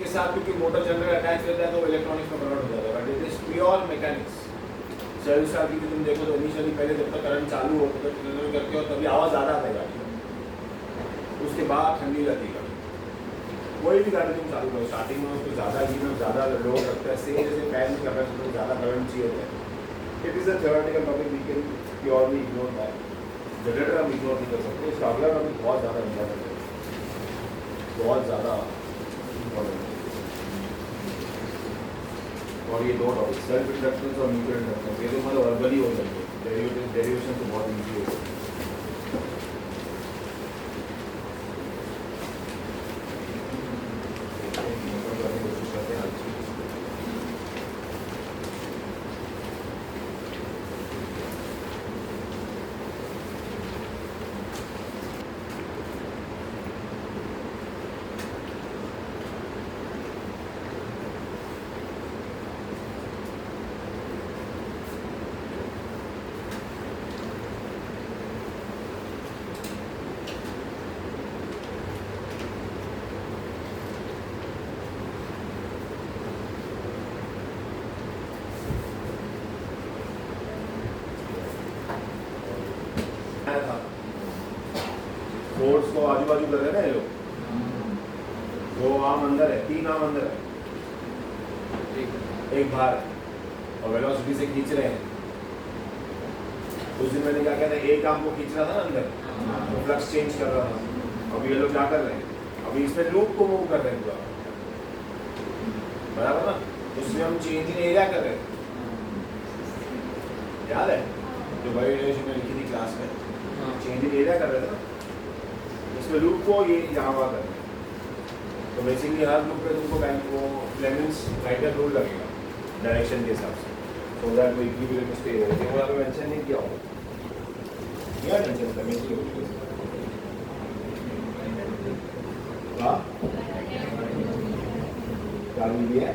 के साथ क्योंकि मोटर जनरेटर अटैच रहता है तो इलेक्ट्रॉनिक्स में कन्वर्ट हो जाता है, but it is pure mechanics. Self start की तुम देखो तो इनिशियली पहले जब तक करंट चालू हो तो करते हो तभी आवाज़ ज़्यादा आता है गाड़ी का, उसके बाद ठंडी रहती है गाड़ी। कोई भी गाड़ी तुम चालू करो स्टार्टिंग में उसको ज़्यादा ही में ज़्यादा लोड रखता है, सेम जैसे फैन की कैपेसिटी में ज़्यादा करंट चाहिए होता है। It is a theoretical topic, we can purely ignore that. Generator हम इग्नोर नहीं कर सकते, स्टार्टर हमें बहुत ज़्यादा इम्पोर्टेंट है, बहुत ज़्यादा इम्पोर्टेंट है। और ये दो टॉपिक सेल्फ इंडक्टेंस और म्यूचुअल इंडक्टेंस, ये तो मतलब वर्बली हो जाएंगे, डेरिवेशन तो बहुत ईजी हो जाएगा। फोर्स को आजू बाजू कर रहे हैं ना ये लोग, दो आर्म अंदर है, तीन आर्म अंदर है, एक बाहर है और वेलोसिटी से खींच रहे हैं। उस दिन मैंने क्या कहते हैं, एक आर्म को खींच रहा था ना अंदर, तो फ्लक्स चेंज कर रहा था। अभी ये लोग क्या कर रहे हैं, अभी इसमें लूप को मूव कर रहे हैं पूरा, बराबर ना, उसमें हम चेंज इन एरिया कर रहे हैं, याद है जो बड़ी डेरिवेशन में लिखी थी क्लास में, चेंज इन एरिया कर रहे थे ना, इसमें लूप को ये यहाँ वहाँ कर रहे हैं। तो बेसिकली हर लूप पे तुमको वो फ्लेमिंग्स राइटर रूल लगेगा डायरेक्शन के हिसाब से, सो दैट वो इक्विलिब्रियम स्टे हो। ये वाला मेंशन नहीं किया होगा, क्या मेंशन करने की होगी हाँ क्या रूल दिया है,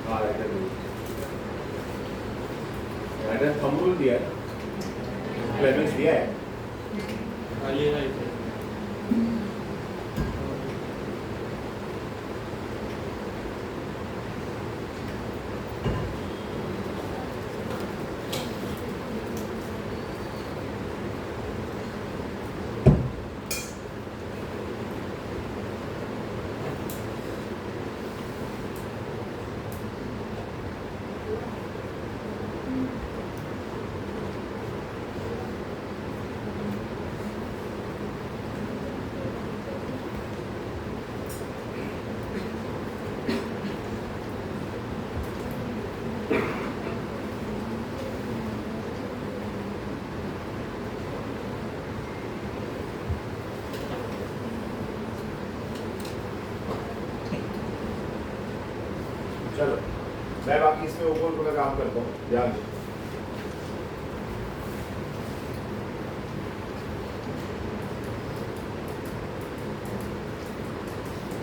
हाँ writer rule, writer thumb rule दिया है, फ्लेमिंग्स दिया है, ये है चलो मैं बाकी इसमें ऊपर का काम करता हूँ, ध्यान दो।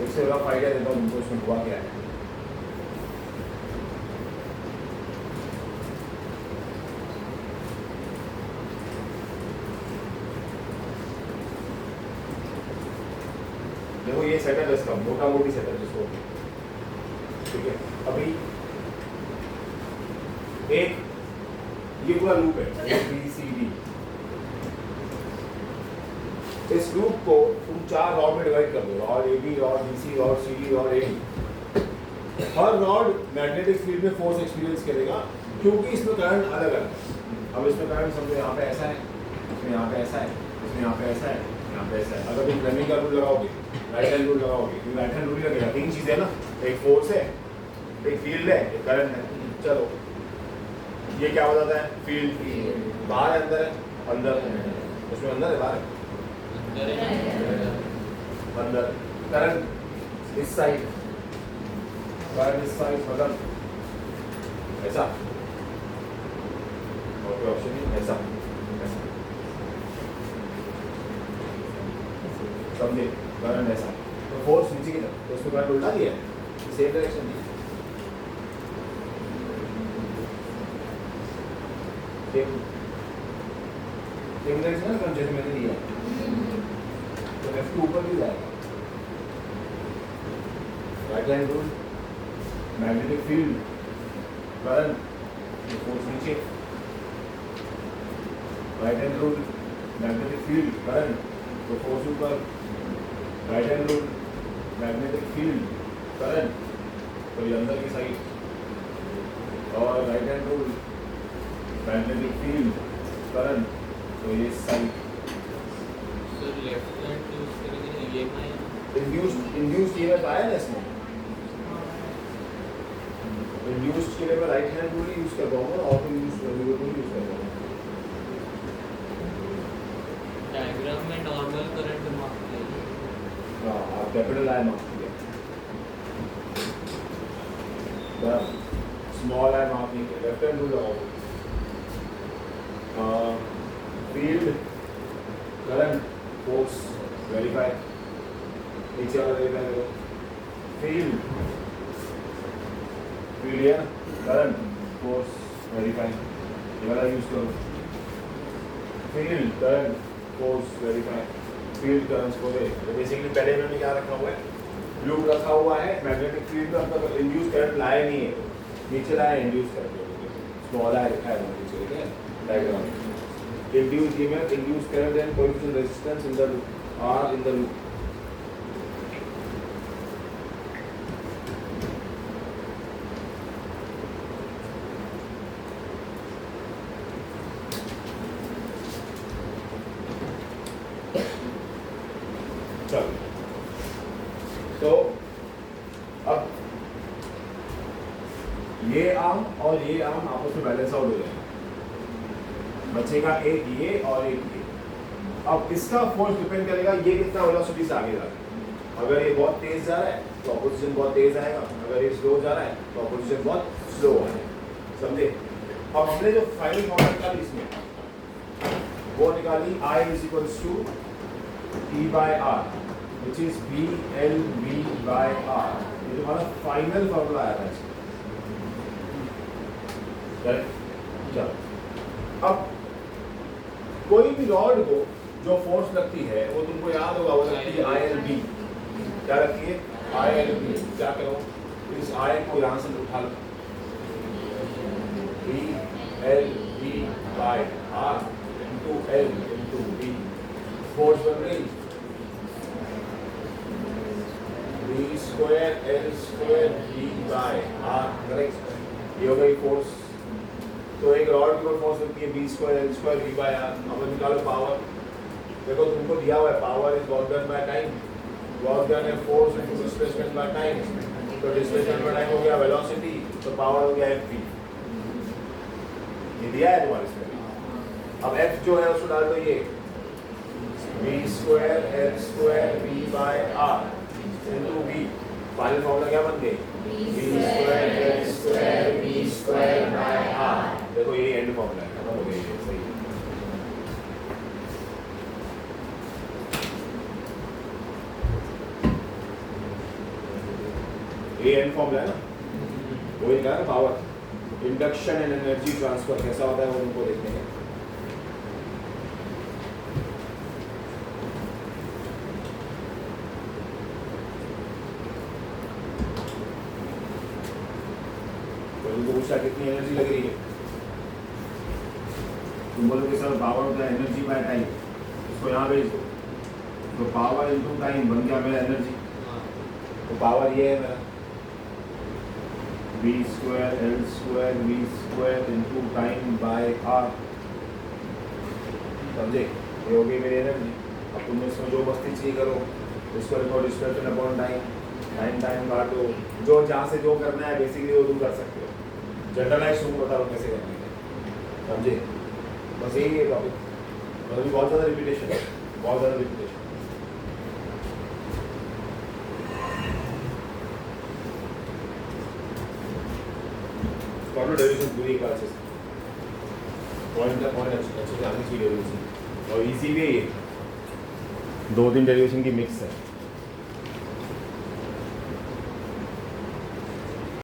इससे रफ आइडिया देता हूँ तुमको इसमें हुआ क्या है। देखो ये सेटअप है इसका, मोटा मोटी सेटअप जिसको, ठीक है। अभी एक ये पूरा लूप है ABCD, इस लूप को तुम 4 रॉड में डिवाइड कर दो, rod AB, rod BC, rod CD, rod AD। हर रॉड मैग्नेटिक फील्ड में फोर्स एक्सपीरियंस करेगा क्योंकि इसमें करंट अलग अलग है। अब इसमें करंट समझो यहाँ पे ऐसा है, इसमें यहाँ पे ऐसा है, इसमें यहाँ पे ऐसा है, यहाँ पे ऐसा है। अगर तुम फ्लेमिंग का रूल लगाओगे, राइट हैंड रूल लगाओगे, राइट हैंड रूल लगेगा। 3 चीजें ना, एक फोर्स है, एक फील्ड है, एक करंट है। चलो ये क्या बताता है, फील्ड बाहर है अंदर है, अंदर उसमें अंदर है बाहर अंदर, करंट इस साइड, करंट इस साइड, मतलब ऐसा, और कोई ऑप्शन नहीं, ऐसा ऐसा, समझे, करंट ऐसा, तो फोर्स नीचे की तरफ, तो उसमें करंट उल्टा दिया है, सेम डायरेक्शन दी, सेम डायरेक्शन है जैसे मैंने दिया, तो लेफ्ट ऊपर भी जाएगा, right hand rule magnetic field current तो फोर्स नीचे, right hand rule magnetic field current तो फोर्स ऊपर, right hand rule magnetic field current तो ये अंदर की साइड, और right hand rule magnetic field current तो ये side. Sir left hand use करेंगे ये मैं इंड्यूस्ड ईएमएफ आया ना इसमें, इंड्यूस्ड के लिए मैं राइट हैंड रूल ही यूज कर पाऊंगा, ऑटो यूज यूज कर पाऊंगा। डायग्राम में नॉर्मल करंट मार्क किया। हाँ आप कैपिटल आई मार्क किया, स्मॉल आई मार्क नहीं किया, लेफ्ट हैंड रूल लगाओ। फील्ड करंट फोर्स वेरीफाई, नीचे वाला वेरीफाई करो, फील्ड करंट फोर्स वेरीफाई, ये वाला यूज करो, field current force verify, field current को दे। तो बेसिकली पहले मैंने क्या रखा हुआ है, लूप रखा हुआ है, मैग्नेटिक फील्ड में अब तक इंड्यूस करंट लाया नहीं है, नीचे लाया इंड्यूस करंट, स्मॉल आई लिखा है नीचे, ठीक है diagram. Induce EMF, induce current and coefficient resistance in the loop are in the loop. तो अब ये आर्म और ये आर्म आपस में बैलेंस आउट हो जाएगा, बचेगा एक ये और एक ये। अब इसका फोर्स डिपेंड करेगा ये कितना वेलोसिटी से आगे जा रहा है। अगर ये बहुत तेज जा रहा है तो ऑपोजिशन बहुत तेज आएगा, अगर ये स्लो जा रहा है तो ऑपोजिशन बहुत स्लो आएगा, समझे। अब हमने जो फाइनल फॉर्मूला निकाली इसमें वो निकाली I = E/R which is BLV/R, ये जो हमारा फाइनल फॉर्मूला आया था इसमें। चलो अब कोई भी रॉड को जो फोर्स लगती है वो तुमको याद होगा, वो लगती है ILB। क्या रखती है ILB? क्या करो, इस I को यहाँ से उठा लो, BLV/R into L into B, force बन गई B² L² B/R, करेक्ट। ये हो गई फोर्स। तो एक रॉड की फोर्स लगती है B² L² B/R। अब निकालो पावर, देखो तुमको दिया हुआ है power is work done by time, work done है force into displacement by time, तो डिस्प्लेसमेंट बाय टाइम हो गया वेलोसिटी, तो पावर हो गया Fp। ये दिया है तुम्हारे इसमें। अब F जो है उसको डाल दो ये B² L² B/R into B। Final formula क्या बन गई B² L² B²/R। देखो ये एंड फॉर्मूला है, खत्म हो गया, ये सही है। ये एंड फॉर्मूला है ना, वही कहा ना power, induction and energy transfer कैसा होता है वो उनको देखने हैं। तुमको पूछा कितनी एनर्जी लग रही है, तुम बोलोगे सर पावर होता है एनर्जी बाय टाइम, इसको यहाँ भेज दो तो पावर इनटू टाइम बन गया मेरा एनर्जी। तो पावर ये है मेरा B² L² V² into time bye R, समझे। ये हो गई मेरी एनर्जी। अब तुम इसमें जो मस्ती चाहिए करो, इसको लिखो डिस्प्लेसमेंट अपॉन टाइम, टाइम काटो, जो जहाँ से जो करना है बेसिकली वो तुम कर सकते हो, जनरलाइज तुमको बता रहा हूँ कैसे करना है, समझे। बस यही है टॉपिक, मतलब बहुत ज़्यादा रिपीटेशन है, बहुत ज़्यादा रिपीटेशन। डेरिवेशन पूरी क्लास से पॉइंट अच्छे से आनी चाहिए डेरिवेशन, और इजी भी है ये, 2-3 डेरिवेशन की मिक्स है।